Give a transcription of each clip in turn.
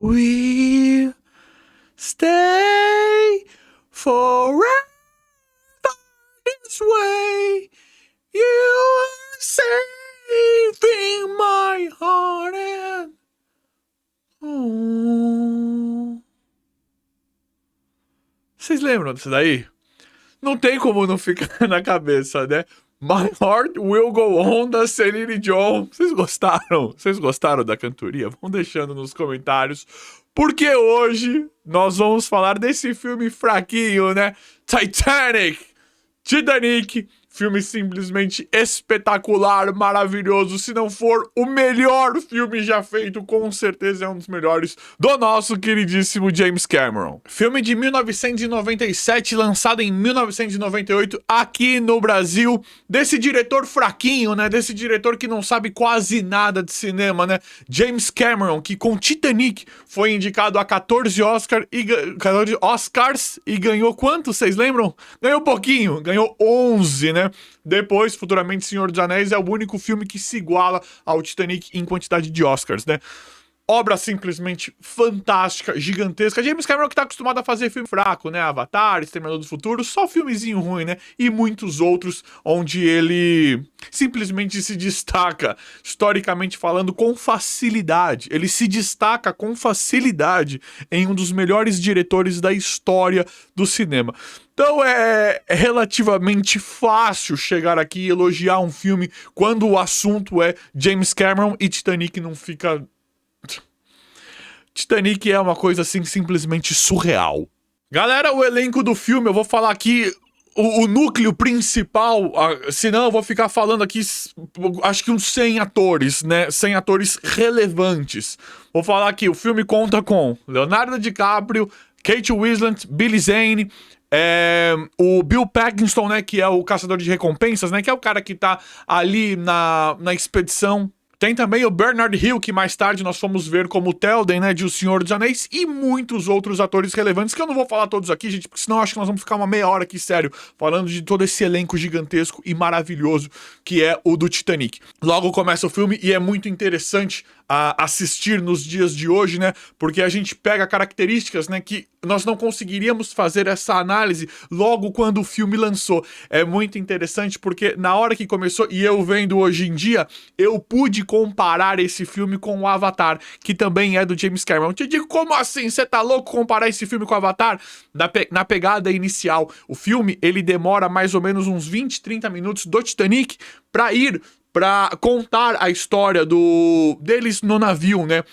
We stay forever this way. You are saving my heart and... Oh. Vocês lembram disso daí? Não tem como não ficar na cabeça, né? My Heart Will Go On, da Celine Dion. Vocês gostaram? Vocês gostaram da cantoria? Vão deixando nos comentários. Porque hoje nós vamos falar desse filme fraquinho, né? Titanic. Filme simplesmente espetacular, maravilhoso. Se não for o melhor filme já feito, com certeza é um dos melhores do nosso queridíssimo James Cameron. Filme de 1997, lançado em 1998 aqui no Brasil. Desse diretor fraquinho, né? Desse diretor que não sabe quase nada de cinema, né? James Cameron, que com Titanic foi indicado a 14 Oscars e ganhou quanto? Vocês lembram? Ganhou pouquinho, ganhou 11, né? Depois, futuramente, Senhor dos Anéis é o único filme que se iguala ao Titanic em quantidade de Oscars, né? Obra simplesmente fantástica, gigantesca. James Cameron que tá acostumado a fazer filme fraco, né? Avatar, Exterminador do Futuro, só filmezinho ruim, né? E muitos outros onde ele simplesmente se destaca, historicamente falando, com facilidade. Ele se destaca com facilidade em um dos melhores diretores da história do cinema. Então é relativamente fácil chegar aqui e elogiar um filme quando o assunto é James Cameron, e Titanic não fica... Titanic é uma coisa assim simplesmente surreal. Galera, o elenco do filme, eu vou falar aqui o núcleo principal, senão eu vou ficar falando aqui, acho que uns 100 atores, né? 100 atores relevantes. Vou falar aqui, o filme conta com Leonardo DiCaprio, Kate Winslet, Billy Zane, o Bill Paxton, né, que é o caçador de recompensas, né, que é o cara que tá ali na expedição. Tem também o Bernard Hill, que mais tarde nós fomos ver como Théoden, né, de O Senhor dos Anéis, e muitos outros atores relevantes, que eu não vou falar todos aqui, gente, porque senão acho que nós vamos ficar uma meia hora aqui, sério, falando de todo esse elenco gigantesco e maravilhoso que é o do Titanic. Logo começa o filme e é muito interessante assistir nos dias de hoje, né, porque a gente pega características, né, que nós não conseguiríamos fazer essa análise logo quando o filme lançou. É muito interessante porque na hora que começou, e eu vendo hoje em dia, eu pude comparar esse filme com o Avatar, que também é do James Cameron. Eu te digo, como assim? Você tá louco comparar esse filme com o Avatar? Na pegada inicial, o filme, ele demora mais ou menos uns 20, 30 minutos do Titanic pra contar a história deles no navio, né?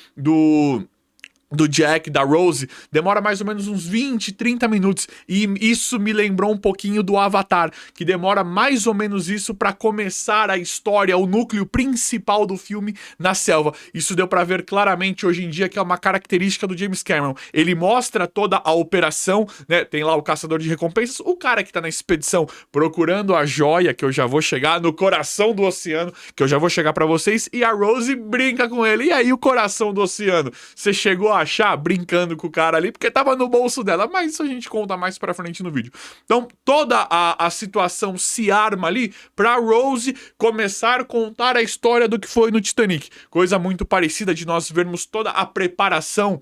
Do Jack, da Rose, demora mais ou menos uns 20, 30 minutos. E isso me lembrou um pouquinho do Avatar, que demora mais ou menos isso pra começar a história, o núcleo principal do filme na selva. Isso deu pra ver claramente hoje em dia que é uma característica do James Cameron. Ele mostra toda a operação, né? Tem lá o caçador de recompensas, o cara que tá na expedição procurando a joia, que eu já vou chegar, no coração do oceano, que eu já vou chegar pra vocês, e a Rose brinca com ele. E aí, o coração do oceano? Você chegou a achar brincando com o cara ali, porque tava no bolso dela, mas isso a gente conta mais pra frente no vídeo. Então, toda a situação se arma ali pra Rose começar a contar a história do que foi no Titanic. Coisa muito parecida de nós vermos toda a preparação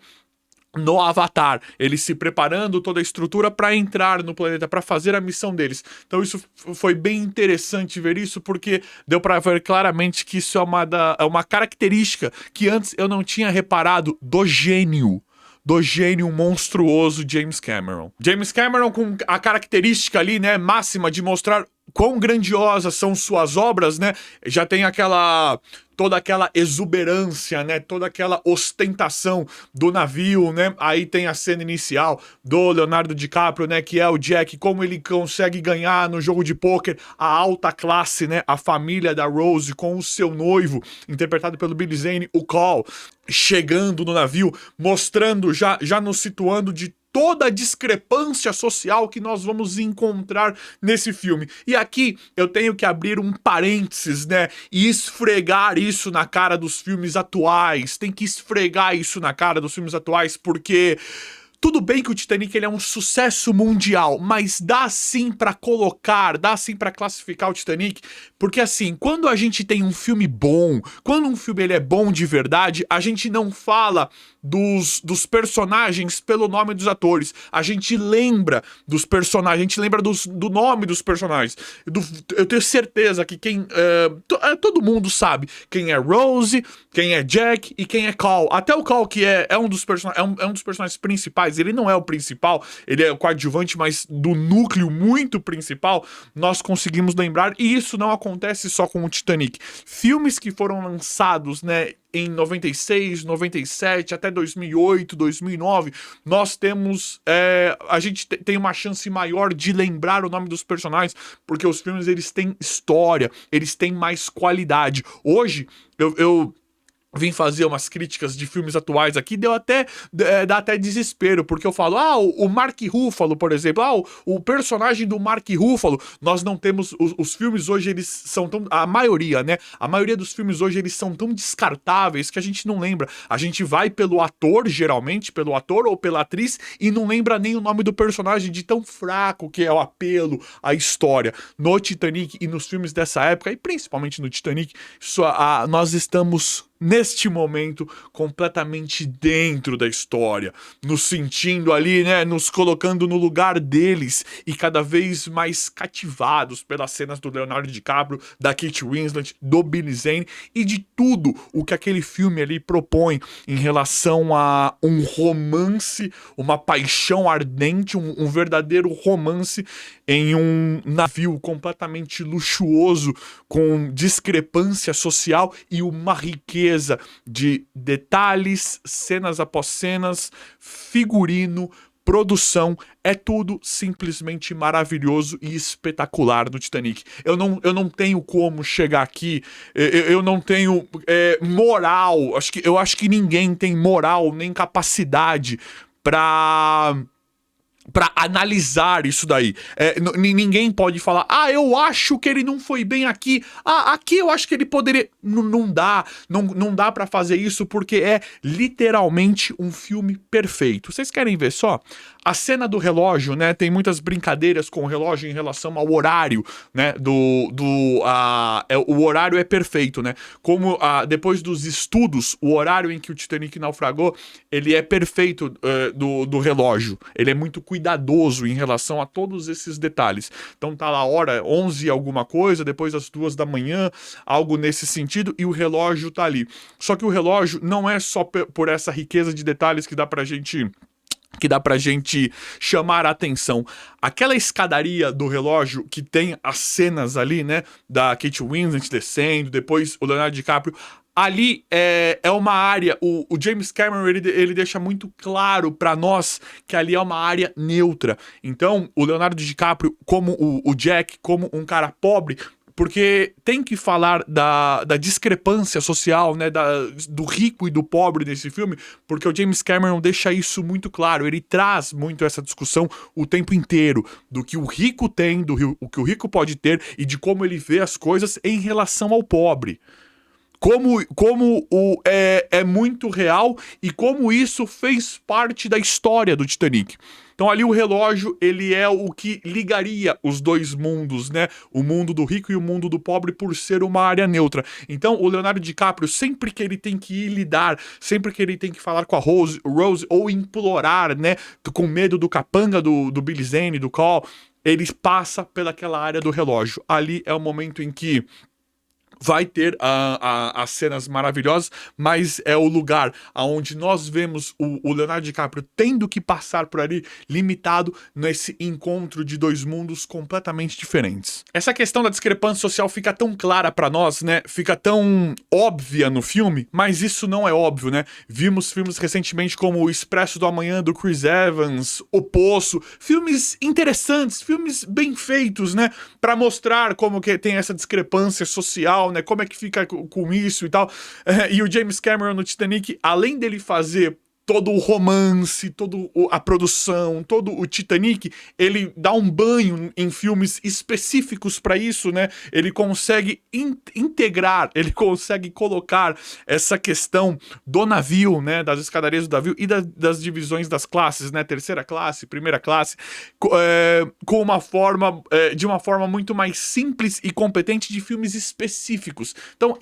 no Avatar, eles se preparando, toda a estrutura para entrar no planeta, para fazer a missão deles. Então isso foi bem interessante ver isso, porque deu para ver claramente que isso é uma característica que antes eu não tinha reparado do gênio monstruoso James Cameron. James Cameron com a característica ali, né, máxima de mostrar quão grandiosas são suas obras, né? Já tem toda aquela exuberância, né? Toda aquela ostentação do navio, né? Aí tem a cena inicial do Leonardo DiCaprio, né? Que é o Jack, como ele consegue ganhar no jogo de pôquer a alta classe, né? A família da Rose com o seu noivo, interpretado pelo Billy Zane, o Cole, chegando no navio, mostrando, já nos situando de toda a discrepância social que nós vamos encontrar nesse filme. E aqui eu tenho que abrir um parênteses, né? E esfregar isso na cara dos filmes atuais. Tem que esfregar isso na cara dos filmes atuais, porque... Tudo bem que o Titanic ele é um sucesso mundial, mas dá sim pra colocar, dá sim pra classificar o Titanic, porque assim, quando a gente tem um filme bom, quando um filme ele é bom de verdade, a gente não fala dos personagens pelo nome dos atores. A gente lembra dos personagens, a gente lembra do nome dos personagens. Eu tenho certeza que todo mundo sabe quem é Rose, quem é Jack e quem é Cal. Até o Cal, que é um dos personagens principais. Ele não é o principal, ele é o coadjuvante, mas do núcleo muito principal, nós conseguimos lembrar. E isso não acontece só com o Titanic. Filmes que foram lançados, né, em 96, 97, até 2008, 2009, nós temos... a gente tem uma chance maior de lembrar o nome dos personagens, porque os filmes, eles têm história, eles têm mais qualidade. Hoje, eu vim fazer umas críticas de filmes atuais aqui, dá até desespero, porque eu falo, o Mark Ruffalo, por exemplo, o personagem do Mark Ruffalo, nós não temos, os filmes hoje, eles são tão, a maioria dos filmes hoje, eles são tão descartáveis que a gente não lembra, a gente vai pelo ator, geralmente, pelo ator ou pela atriz, e não lembra nem o nome do personagem, de tão fraco que é o apelo, a história. No Titanic e nos filmes dessa época, e principalmente no Titanic, nós estamos... neste momento, completamente dentro da história, nos sentindo ali, né, nos colocando no lugar deles e cada vez mais cativados pelas cenas do Leonardo DiCaprio, da Kate Winslet, do Billy Zane e de tudo o que aquele filme ali propõe em relação a um romance, uma paixão ardente, um verdadeiro romance em um navio completamente luxuoso, com discrepância social e uma riqueza de detalhes, cenas após cenas, figurino, produção, é tudo simplesmente maravilhoso e espetacular no Titanic. Eu não tenho como chegar aqui, eu não tenho moral, eu acho que ninguém tem moral nem capacidade pra analisar isso daí. Ninguém pode falar, eu acho que ele não foi bem aqui, aqui eu acho que ele poderia... Não dá pra fazer isso, porque é literalmente um filme perfeito. Vocês querem ver só? A cena do relógio, né, tem muitas brincadeiras com o relógio em relação ao horário, né, o horário é perfeito, né, como depois dos estudos, o horário em que o Titanic naufragou, ele é perfeito do relógio, ele é muito cuidadoso em relação a todos esses detalhes. Então tá lá a hora 11 alguma coisa, depois das 2 da manhã, algo nesse sentido, e o relógio tá ali. Só que o relógio não é só por essa riqueza de detalhes que dá pra gente chamar a atenção. Aquela escadaria do relógio que tem as cenas ali, né, da Kate Winslet descendo, depois o Leonardo DiCaprio, ali é uma área, o James Cameron, ele deixa muito claro pra nós que ali é uma área neutra. Então, o Leonardo DiCaprio, como o Jack, como um cara pobre, porque tem que falar da discrepância social, né, do rico e do pobre nesse filme, porque o James Cameron deixa isso muito claro, ele traz muito essa discussão o tempo inteiro, do que o rico tem, o que o rico pode ter, e de como ele vê as coisas em relação ao pobre. Como é muito real e como isso fez parte da história do Titanic. Então ali o relógio, ele é o que ligaria os dois mundos, né? O mundo do rico e o mundo do pobre, por ser uma área neutra. Então o Leonardo DiCaprio, sempre que ele tem que ir lidar, sempre que ele tem que falar com a Rose ou implorar, né? Com medo do capanga do Billy Zane, do Cal, ele passa pelaquela área do relógio. Ali é o momento em que vai ter as cenas maravilhosas, mas é o lugar onde nós vemos o Leonardo DiCaprio tendo que passar por ali, limitado nesse encontro de dois mundos completamente diferentes. Essa questão da discrepância social fica tão clara pra nós, né? Fica tão óbvia no filme, mas isso não é óbvio, né? Vimos filmes recentemente como O Expresso do Amanhã, do Chris Evans, O Poço, filmes interessantes, filmes bem feitos, né? Pra mostrar como que tem essa discrepância social, né? Como é que fica com isso e tal. E o James Cameron no Titanic, além dele fazer todo o romance, toda a produção, todo o Titanic, ele dá um banho em filmes específicos para isso, né? Ele consegue integrar, ele consegue colocar essa questão do navio, né? Das escadarias do navio e das divisões das classes, né? Terceira classe, primeira classe, com uma forma, de uma forma muito mais simples e competente de filmes específicos. Então,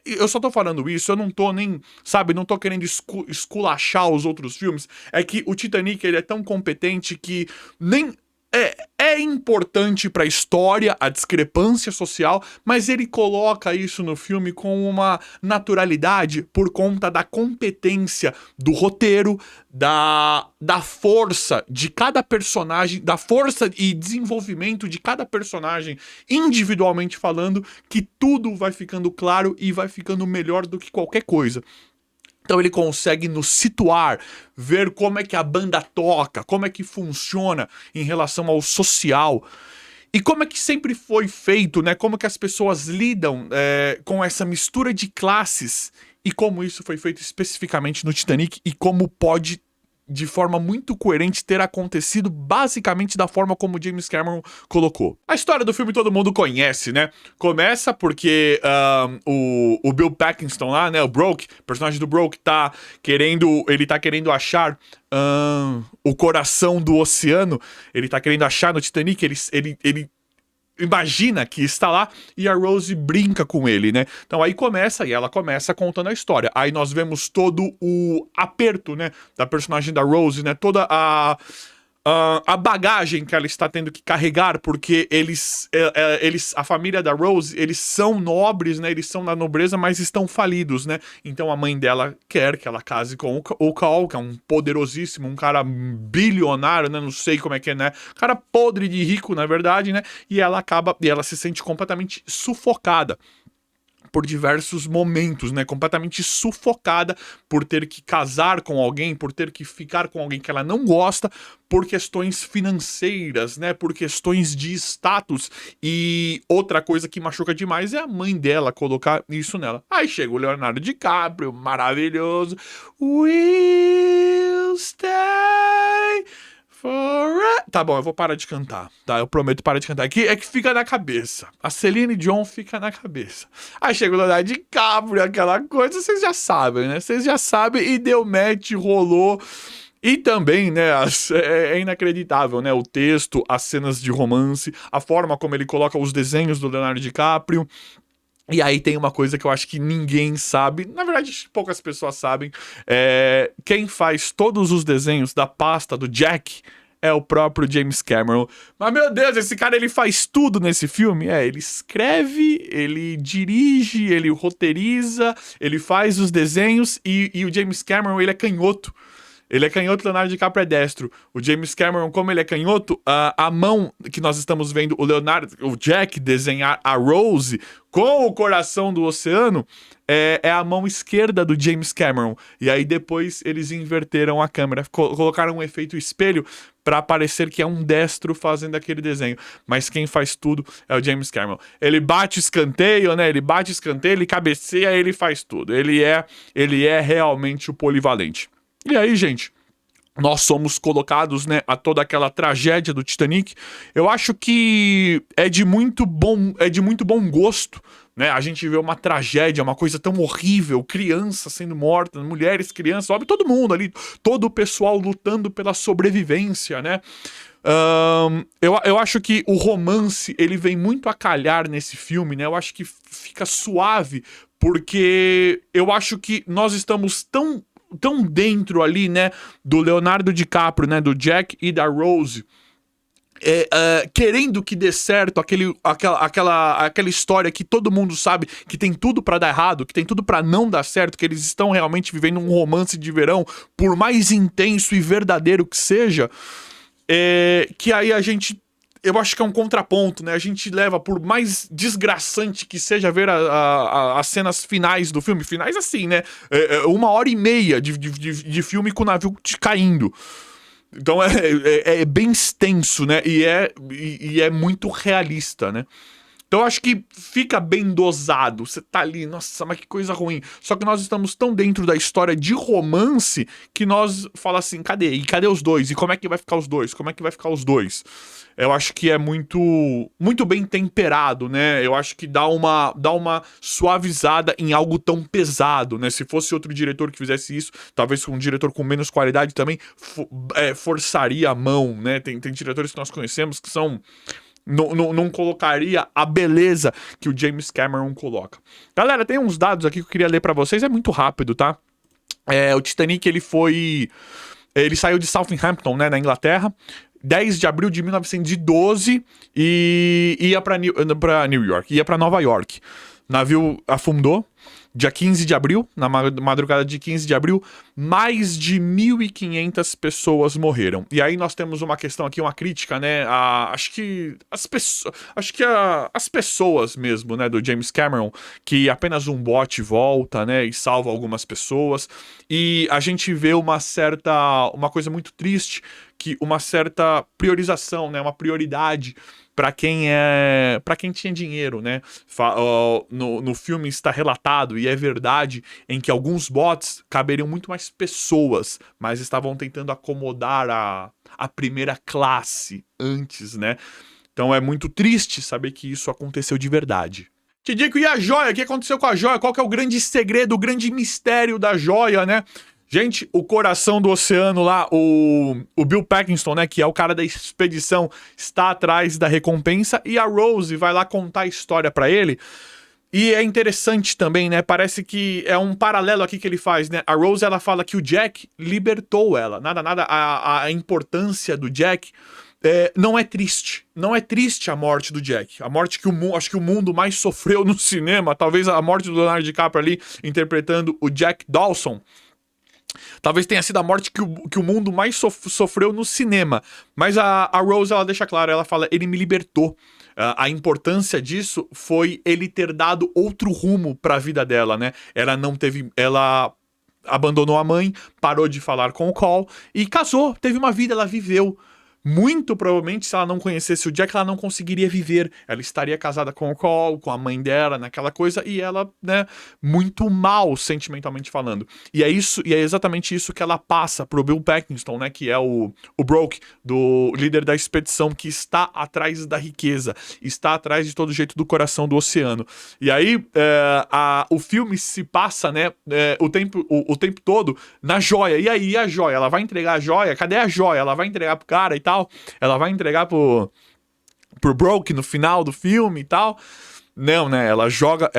eu só tô falando isso, eu não tô nem, sabe, não tô querendo esculachar criticar os outros filmes é que o Titanic ele é tão competente que nem... É importante pra história, a discrepância social, mas ele coloca isso no filme com uma naturalidade por conta da competência do roteiro, da força de cada personagem, da força e desenvolvimento de cada personagem individualmente falando, que tudo vai ficando claro e vai ficando melhor do que qualquer coisa. Então ele consegue nos situar, ver como é que a banda toca, como é que funciona em relação ao social. E como é que sempre foi feito, né? Como que as pessoas lidam com essa mistura de classes. E como isso foi feito especificamente no Titanic. E como pode, de forma muito coerente, ter acontecido basicamente da forma como James Cameron colocou. A história do filme todo mundo conhece, né? Começa porque o Bill Paxton lá, né? O Broke, o personagem do Broke ele tá querendo achar o coração do oceano. Ele tá querendo achar no Titanic. Ele imagina que está lá e a Rose brinca com ele, né? Então aí começa, e ela começa contando a história. Aí nós vemos todo o aperto, né, da personagem da Rose, né? Toda a bagagem que ela está tendo que carregar, porque a família da Rose, eles são nobres, né? Eles são da nobreza, mas estão falidos, né? Então a mãe dela quer que ela case com o Carl, que é um poderosíssimo, um cara bilionário, né? Não sei como é que é, né? Cara podre de rico, na verdade, né? E ela se sente completamente sufocada por diversos momentos, né? Completamente sufocada por ter que casar com alguém, por ter que ficar com alguém que ela não gosta, por questões financeiras, né? Por questões de status. E outra coisa que machuca demais é a mãe dela colocar isso nela. Aí chega o Leonardo DiCaprio, maravilhoso. We'll stay forever. Tá bom, eu vou parar de cantar, tá? Eu prometo parar de cantar. É que fica na cabeça. A Celine Dion fica na cabeça. Aí chega o Leonardo DiCaprio, aquela coisa, vocês já sabem, né? Vocês já sabem e deu match, rolou. E também, né, é inacreditável, né? O texto, as cenas de romance, a forma como ele coloca os desenhos do Leonardo DiCaprio. E aí tem uma coisa que eu acho que ninguém sabe, na verdade poucas pessoas sabem, quem faz todos os desenhos da pasta do Jack é o próprio James Cameron. Mas meu Deus, esse cara ele faz tudo nesse filme? Ele escreve, ele dirige, ele roteiriza, ele faz os desenhos e o James Cameron ele é canhoto. Ele é canhoto, Leonardo DiCaprio é destro. O James Cameron, como ele é canhoto, a mão que nós estamos vendo o Jack desenhar a Rose com o coração do oceano é a mão esquerda do James Cameron. E aí depois eles inverteram a câmera, colocaram um efeito espelho para parecer que é um destro fazendo aquele desenho. Mas quem faz tudo é o James Cameron. Ele bate escanteio, né? Ele bate escanteio, ele cabeceia, ele faz tudo. Ele é realmente o polivalente. E aí, gente, nós somos colocados, né, a toda aquela tragédia do Titanic. Eu acho que é de muito bom gosto, né? A gente vê uma tragédia, uma coisa tão horrível, crianças sendo mortas, mulheres, crianças, óbvio, todo mundo ali, todo o pessoal lutando pela sobrevivência, né? Eu acho que o romance, ele vem muito a calhar nesse filme, né? Eu acho que fica suave, porque eu acho que nós estamos tão dentro ali, né, do Leonardo DiCaprio, né, do Jack e da Rose, querendo que dê certo aquela história que todo mundo sabe que tem tudo pra dar errado, que tem tudo pra não dar certo, que eles estão realmente vivendo um romance de verão, por mais intenso e verdadeiro que seja, que aí eu acho que é um contraponto, né? A gente leva, por mais desgraçante que seja ver as cenas finais do filme, finais assim, né? 1h30 de filme com o navio caindo. Então é bem extenso, né? E é muito realista, né? Então eu acho que fica bem dosado. Você tá ali, nossa, mas que coisa ruim. Só que nós estamos tão dentro da história de romance que nós fala assim, cadê? E cadê os dois? E como é que vai ficar os dois? Como é que vai ficar os dois? Eu acho que é muito bem temperado, né? Eu acho que dá uma suavizada em algo tão pesado, né? Se fosse outro diretor que fizesse isso, talvez um diretor com menos qualidade também forçaria a mão, né? Tem diretores que nós conhecemos que são... Não colocaria a beleza que o James Cameron coloca. Galera, tem uns dados aqui que eu queria ler pra vocês, é muito rápido, tá? O Titanic, ele saiu de Southampton, né, na Inglaterra, 10 de abril de 1912 e ia pra New York, ia pra Nova York. O navio afundou dia 15 de abril, na madrugada de 15 de abril, mais de 1.500 pessoas morreram. E aí nós temos uma questão aqui, uma crítica, né? Acho que as pessoas mesmo, né, do James Cameron, que apenas um bote volta, né, e salva algumas pessoas. E a gente vê uma coisa muito triste, que uma certa priorização, né, uma prioridade para quem tinha dinheiro, né? No filme está relatado, e é verdade, em que alguns bots caberiam muito mais pessoas, mas estavam tentando acomodar a primeira classe antes, né? Então é muito triste saber que isso aconteceu de verdade. Te digo, e a joia? O que aconteceu com a joia? Qual que é o grande segredo, o grande mistério da joia, né? Gente, o coração do oceano lá, o Bill Paxton, né, que é o cara da expedição, está atrás da recompensa, e a Rose vai lá contar a história pra ele. E é interessante também, né, parece que é um paralelo aqui que ele faz, né. A Rose, ela fala que o Jack libertou ela. Nada, a importância do Jack não é triste. Não é triste a morte do Jack. A morte que acho que o mundo mais sofreu no cinema, talvez a morte do Leonardo DiCaprio ali, interpretando o Jack Dawson. Talvez tenha sido a morte que o mundo mais sofreu no cinema. Mas a Rose, ela deixa claro, ela fala, ele me libertou. A importância disso foi ele ter dado outro rumo pra vida dela, né? Ela abandonou a mãe, parou de falar com o Cole e casou, teve uma vida, ela viveu. Muito provavelmente, se ela não conhecesse o Jack, ela não conseguiria viver. Ela estaria casada com o Cole, com a mãe dela, naquela coisa, e ela, né, muito mal, sentimentalmente falando. E é exatamente isso que ela passa pro Bill Paxton, né, que é o Broke, do líder da expedição, que está atrás da riqueza, está atrás de todo jeito do coração do oceano. E aí, o filme se passa, né, o tempo todo na joia. E aí, a joia? Ela vai entregar a joia? Cadê a joia? Ela vai entregar pro cara e tal? Ela vai entregar pro Broke no final do filme e tal. Não, né? Ela joga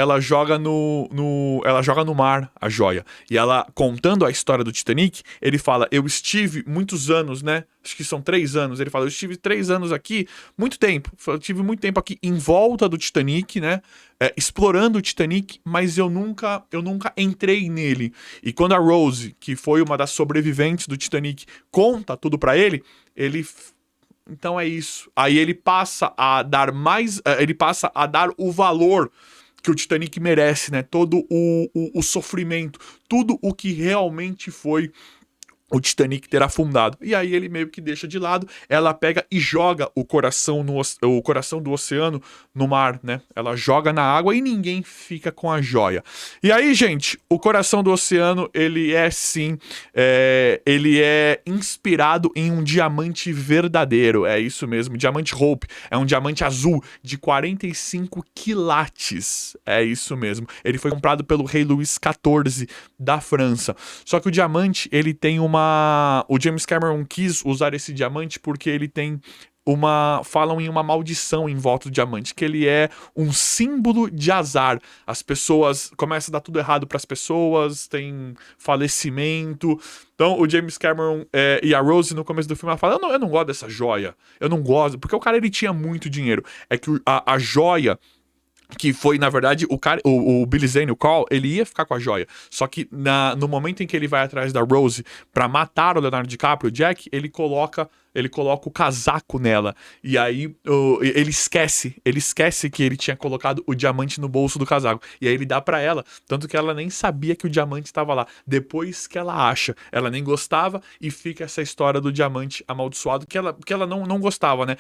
no mar a joia. E ela, contando a história do Titanic, ele fala, eu estive muitos anos, né? Acho que são 3 anos. Ele fala, eu estive 3 anos aqui, muito tempo. Eu tive muito tempo aqui em volta do Titanic, né? Explorando o Titanic, mas eu nunca entrei nele. E quando a Rose, que foi uma das sobreviventes do Titanic, conta tudo pra ele, então é isso. Aí ele passa a dar o valor que o Titanic merece, né? Todo o sofrimento, tudo o que realmente foi o Titanic ter afundado. E aí ele meio que deixa de lado, ela pega e joga o coração do oceano no mar, né? Ela joga na água e ninguém fica com a joia. E aí, gente, o coração do oceano, ele é sim, ele é inspirado em um diamante verdadeiro, é isso mesmo, diamante Hope, é um diamante azul de 45 quilates, é isso mesmo. Ele foi comprado pelo rei Luís XIV da França. Só que o diamante, ele tem o James Cameron quis usar esse diamante porque ele tem falam em uma maldição em volta do diamante, que ele é um símbolo de azar. As pessoas começam a dar tudo errado para as pessoas, tem falecimento. Então o James Cameron e a Rose no começo do filme ela fala, eu não gosto dessa joia, eu não gosto, porque o cara ele tinha muito dinheiro. É que a joia, que foi, na verdade, o Billy Zane, o Cole, ele ia ficar com a joia. Só que no momento em que ele vai atrás da Rose pra matar o Leonardo DiCaprio, o Jack, ele coloca o casaco nela. E aí ele esquece que ele tinha colocado o diamante no bolso do casaco. E aí ele dá pra ela, tanto que ela nem sabia que o diamante estava lá. Depois que ela acha, ela nem gostava e fica essa história do diamante amaldiçoado que ela não gostava, né?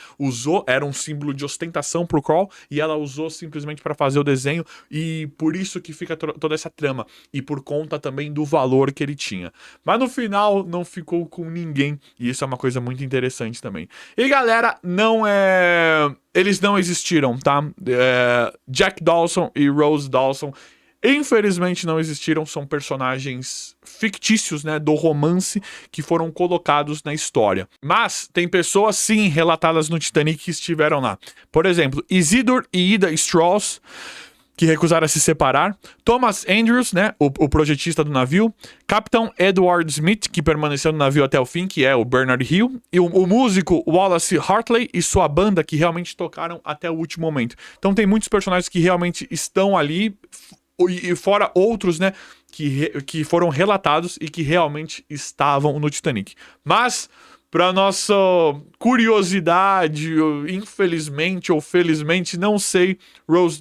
Era um símbolo de ostentação pro Cole e ela usou simplesmente pra fazer o desenho, e por isso que fica toda essa trama, e por conta também do valor que ele tinha. Mas no final não ficou com ninguém, e isso é uma coisa muito interessante também. E galera, eles não existiram, tá? Jack Dawson e Rose Dawson infelizmente não existiram, são personagens fictícios, né, do romance que foram colocados na história. Mas tem pessoas sim relatadas no Titanic que estiveram lá. Por exemplo, Isidore e Ida Strauss. que recusaram a se separar, Thomas Andrews, né, o projetista do navio, Capitão Edward Smith, que permaneceu no navio até o fim, que é o Bernard Hill, e o músico Wallace Hartley e sua banda, que realmente tocaram até o último momento. Então tem muitos personagens que realmente estão ali, e fora outros, né, que foram relatados e que realmente estavam no Titanic. Mas, para nossa curiosidade, infelizmente ou felizmente, não sei, Rose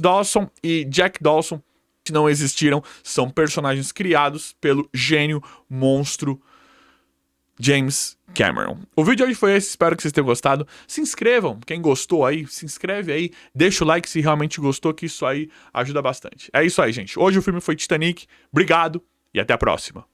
Dawson e Jack Dawson não existiram, são personagens criados pelo gênio monstro James Cameron. O vídeo de hoje foi esse, espero que vocês tenham gostado. Se inscrevam, quem gostou aí, se inscreve aí, deixa o like se realmente gostou, que isso aí ajuda bastante. É isso aí, gente. Hoje o filme foi Titanic, obrigado e até a próxima.